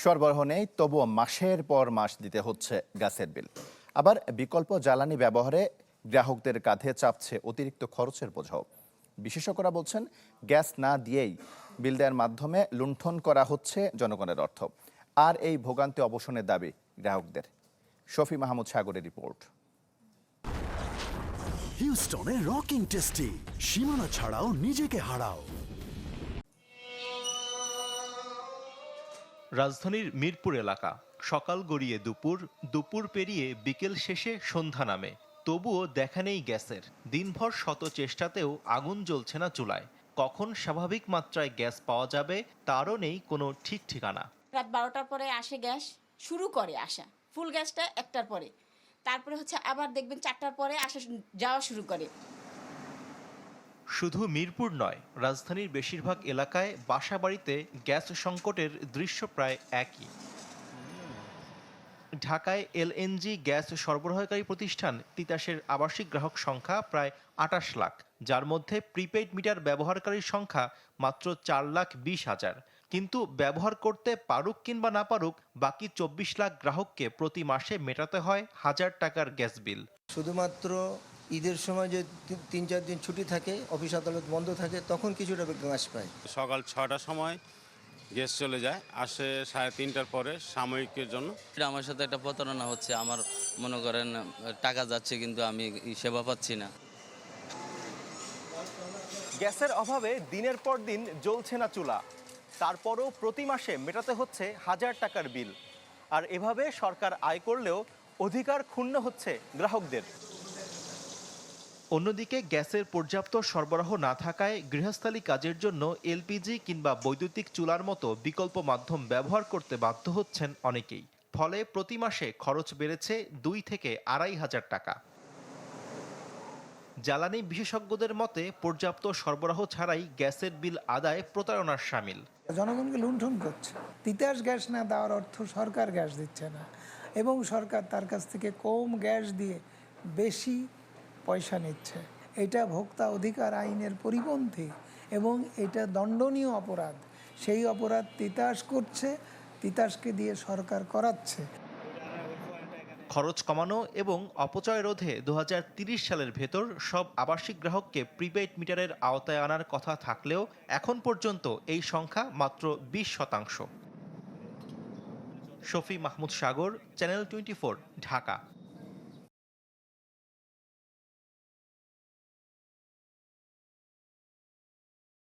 সরবরাহ নেই, তবুও মাসের পর মাস দিতে হচ্ছে গ্যাসের বিল। আবার বিকল্প জ্বালানি ব্যবহারে গ্রাহকদের কাঁধে চাপছে অতিরিক্ত খরচের বোঝাও। বিশেষজ্ঞরা বলছেন, গ্যাস না দিয়েই বিল দেওয়ার মাধ্যমে লুণ্ঠন করা হচ্ছে জনগণের অর্থ। আর এই ভোগান্তি অবসানের দাবি গ্রাহকদের। শফি মাহমুদ সাগরের রিপোর্ট। হিউস্টনে রকিং টেস্টি, সীমানা ছাড়াও নিজেকে হারাও। রাজধানীর মিরপুর এলাকা, সকাল গড়িয়ে দুপুর, দুপুর পেরিয়ে বিকেল শেষে সন্ধ্যা নামে, তবুও দেখা নেই গ্যাসের। দিনভর শত চেষ্টাতেও আগুন জ্বলছে না চুলায়। কখন স্বাভাবিক মাত্রায় গ্যাস পাওয়া যাবে তারও নেই কোনো ঠিক ঠিকানা। রাত 12টার পরে আসে গ্যাস, শুরু করে আসা ফুল গ্যাসটা 1টার পরে, তারপরে হচ্ছে আবার দেখবেন 4টার পরে আসা যাওয়া শুরু করে। শুধু মিরপুর নয়, রাজধানীর বেশিরভাগ এলাকায় বাসাবাড়িতে গ্যাস সংকটের দৃশ্য প্রায় একই। ঢাকায় এলএনজি গ্যাস সরবরাহকারী প্রতিষ্ঠান তিতাসের আবাসিক গ্রাহক সংখ্যা প্রায় 28 লাখ, যার মধ্যে প্রিপেইড মিটার ব্যবহারকারীর সংখ্যা মাত্র 4,20,000। কিন্তু ব্যবহার করতে পারুক কিংবা না পারুক, বাকি 24 লাখ গ্রাহককে প্রতি মাসে মেটাতে হয় 1000 টাকার গ্যাস বিল। শুধুমাত্র ঈদের সময় যে 3-4 দিন ছুটি থাকে, অফিস আদালত বন্ধ থাকে, তখন কিছুটা গ্যাস পায়। সকাল 6টার সময় গ্যাস চলে যায়, আসে 3:30টার পরে সাময়িকের জন্য। এটা আমার সাথে একটা প্রতারণা হচ্ছে। আমার মনে করেন টাকা যাচ্ছে কিন্তু আমি সেবা পাচ্ছি না। গ্যাসের অভাবে দিনের পর দিন জ্বলছে না চুলা, তারপরও প্রতি মাসে মেটাতে হচ্ছে 1000 টাকার বিল। আর এভাবে সরকার আয় করলেও অধিকার ক্ষুণ্ণ হচ্ছে গ্রাহকদের। অন্যদিকে গ্যাসের পর্যাপ্ত সরবরাহ না থাকায় গৃহস্থালী কাজের জন্য এলপিজি কিংবা বৈদ্যুতিক চুলার মতো বিকল্প মাধ্যম ব্যবহার করতে বাধ্য হচ্ছেন অনেকেই। ফলে প্রতি মাসে খরচ বেড়েছে 2 থেকে 2,500 টাকা। জ্বালানি বিশেষজ্ঞদের মতে, পর্যাপ্ত সরবরাহ ছাড়াই গ্যাসের বিল আদায় প্রতারণার শামিল। জনগণকে লুণ্ঠন করছে। তিতাস গ্যাস না দেওয়ার অর্থ সরকার গ্যাস দিচ্ছে না, এবং সরকার তার কাছ থেকে কম গ্যাস দিয়ে বেশি পয়সা নিচ্ছে। এটা ভোক্তা অধিকার আইনের পরিপন্থী এবং এটা দণ্ডনীয় অপরাধ। সেই অপরাধ তিতাস করছে, তিতাসকে দিয়ে সরকার করাচ্ছে। খরচ কমানো এবং অপচয় রোধে 2030 সালের ভেতর সব আবাসিক গ্রাহককে প্রিপেইড মিটারের আওতায় আনার কথা থাকলেও এখন পর্যন্ত এই সংখ্যা মাত্র 20%। শফি মাহমুদ সাগর, চ্যানেল 24, ঢাকা।